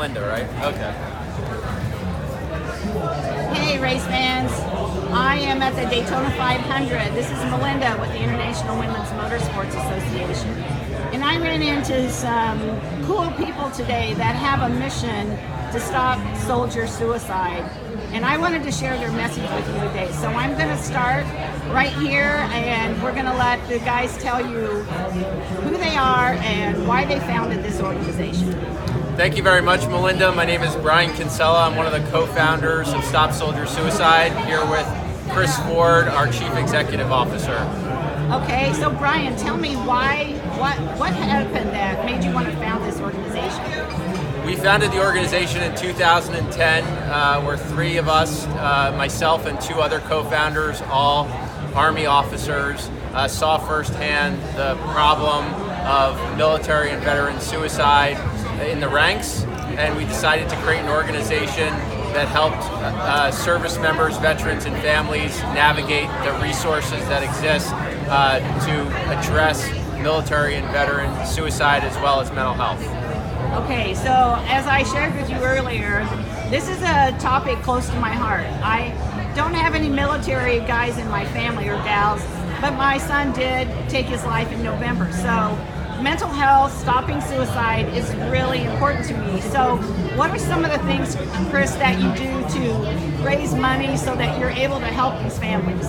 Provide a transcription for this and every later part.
Melinda, right? Okay. Hey race fans, I am at the Daytona 500. This is Melinda with the International Women's Motorsports Association. And I ran into some cool people today that have a mission to stop soldier suicide. And I wanted to share their message with you today. So I'm going to start right here, and we're going to let the guys tell you who they are and why they founded this organization. Thank you very much, Melinda. My name is Brian Kinsella. I'm one of the co-founders of Stop Soldier Suicide, here with Chris Ford, our Chief Executive Officer. Okay, so Brian, tell me what happened that made you want to found this organization? We founded the organization in 2010. We're three of us, myself and two other co-founders, all Army officers, saw firsthand the problem of military and veteran suicide in the ranks, and we decided to create an organization that helped service members, veterans, and families navigate the resources that exist to address military and veteran suicide as well as mental health. Okay, so as I shared with you earlier, this is a topic close to my heart. I don't have any military guys in my family or gals, but my son did take his life in November. So mental health, stopping suicide is really important to me. So what are some of the things, Chris, that you do to raise money so that you're able to help these families?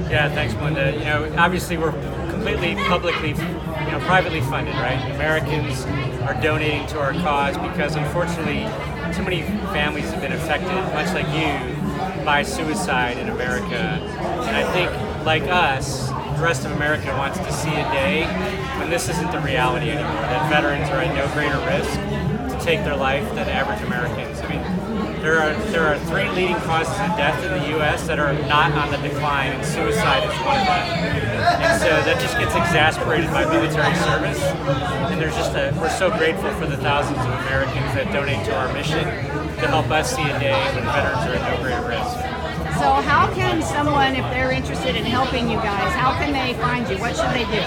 Yeah, thanks, Melinda. Obviously we're completely publicly, privately funded, right? Americans are donating to our cause because unfortunately too many families have been affected, much like you, by suicide in America. And I think, like us, the rest of America wants to see a day when this isn't the reality anymore, that veterans are at no greater risk to take their life than average Americans. I mean, there are three leading causes of death in the U.S. that are not on the decline, and suicide is one of them. And so that just gets exasperated by military service. And we're so grateful for the thousands of Americans that donate to our mission to help us see a day when veterans are at no greater risk. So how can someone, if they're interested in helping you guys, how can they find you? What should they do?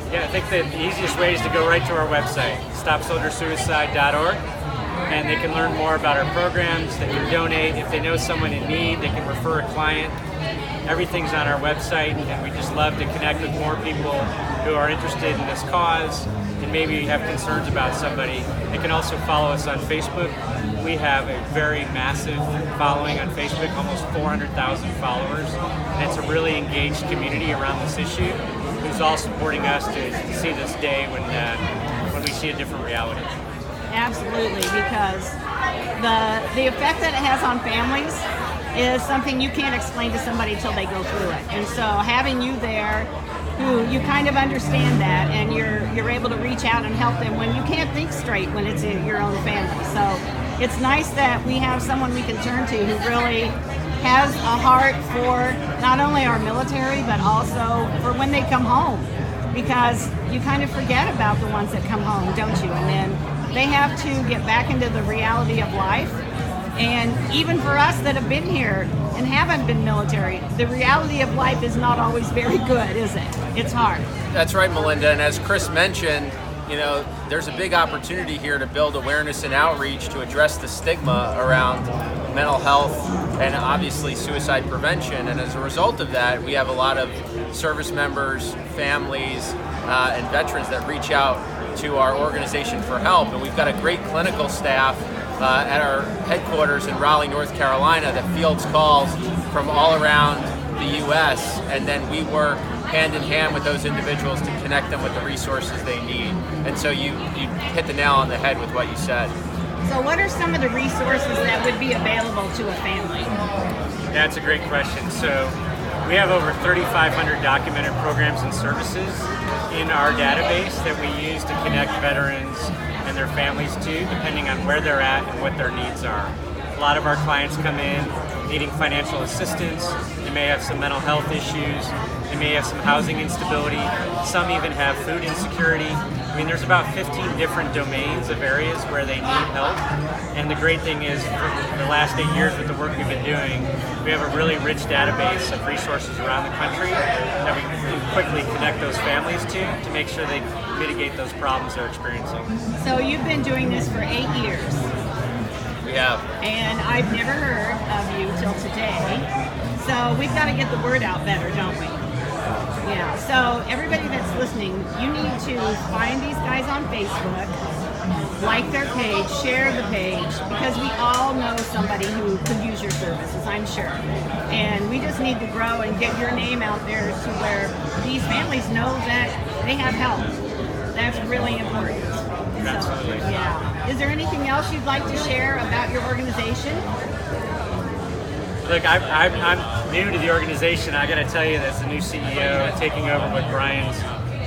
Yeah, I think the easiest way is to go right to our website, stopsoldiersuicide.org. And they can learn more about our programs, they can donate. If they know someone in need, they can refer a client. Everything's on our website, and we just love to connect with more people who are interested in this cause and maybe have concerns about somebody. They can also follow us on Facebook. We have a very massive following on Facebook, almost 400,000 followers. And it's a really engaged community around this issue who's all supporting us to see this day when we see a different reality. Absolutely, because the effect that it has on families is something you can't explain to somebody till they go through it. And so having you there, who you kind of understand that, and you're able to reach out and help them when you can't think straight when it's your own family. So it's nice that we have someone we can turn to who really has a heart for not only our military, but also for when they come home. Because you kind of forget about the ones that come home, don't you? And then they have to get back into the reality of life. And even for us that have been here and haven't been military, the reality of life is not always very good, is it? It's hard. That's right, Melinda. And as Chris mentioned, there's a big opportunity here to build awareness and outreach to address the stigma around mental health and obviously suicide prevention. And as a result of that, we have a lot of service members, families, and veterans that reach out to our organization for help. And we've got a great clinical staff at our headquarters in Raleigh, North Carolina, that fields calls from all around the U.S. And then we work hand in hand with those individuals to connect them with the resources they need. And so you hit the nail on the head with what you said. So what are some of the resources that would be available to a family? That's a great question. So we have over 3,500 documented programs and services in our database that we use to connect veterans and their families to, depending on where they're at and what their needs are. A lot of our clients come in needing financial assistance. They may have some mental health issues. They may have some housing instability. Some even have food insecurity. I mean, there's about 15 different domains of areas where they need help. And the great thing is, for the last 8 years with the work we've been doing, we have a really rich database of resources around the country that we can quickly connect those families to make sure they mitigate those problems they're experiencing. So you've been doing this for 8 years. We have. And I've never heard of you till today. So we've got to get the word out better, don't we? Yeah. So everybody that's listening, you need to find these guys on Facebook, like their page, share the page, because we all know somebody who could use your services, I'm sure. And we just need to grow and get your name out there to where these families know that they have help. That's really important. Absolutely. So, yeah. Is there anything else you'd like to share about your organization? Look, I'm new to the organization. I got to tell you, as the new CEO, taking over what Brian's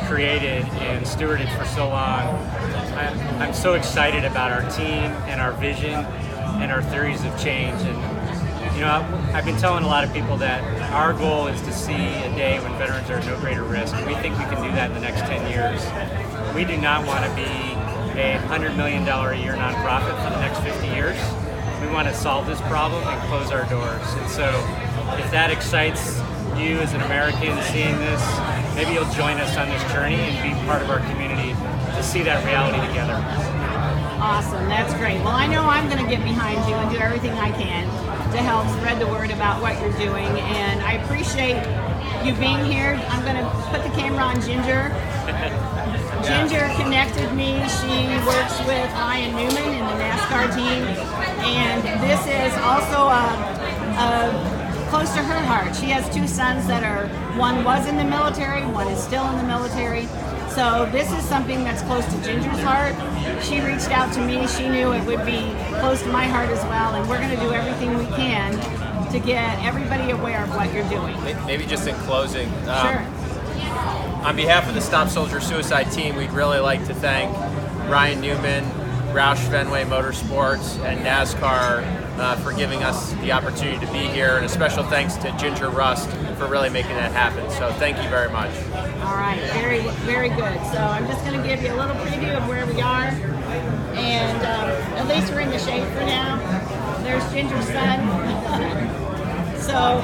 created and stewarded for so long, I'm so excited about our team and our vision and our theories of change. And you know, I've been telling a lot of people that our goal is to see a day when veterans are at no greater risk. We think we can do that in the next 10 years. We do not want to be a $100 million a year nonprofit for the next 50 years. We want to solve this problem and close our doors. And so if that excites you as an American seeing this, maybe you'll join us on this journey and be part of our community to see that reality together. Awesome, that's great. Well, I know I'm going to get behind you and do everything I can to help spread the word about what you're doing, and I appreciate you being here. I'm going to put the camera on Ginger. Ginger connected me. She works with Ryan Newman in the NASCAR team, and this is also close to her heart. She has 2 sons that are, one was in the military, one is still in the military. So this is something that's close to Ginger's heart. She reached out to me. She knew it would be close to my heart as well, and we're going to do everything we can to get everybody aware of what you're doing. Maybe just in closing. Sure. On behalf of the Stop Soldier Suicide team, we'd really like to thank Ryan Newman, Roush Fenway Motorsports, and NASCAR for giving us the opportunity to be here, and a special thanks to Ginger Rust for really making that happen. So thank you very much. All right, very, very good. So I'm just going to give you a little preview of where we are, and at least we're in the shade for now. There's Ginger's son. So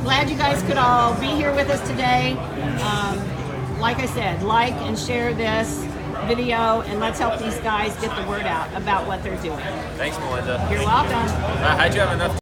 glad you guys could all be here with us today. Like I said, like and share this video, and let's help these guys get the word out about what they're doing. Thanks, Melinda. You're welcome. How'd you have enough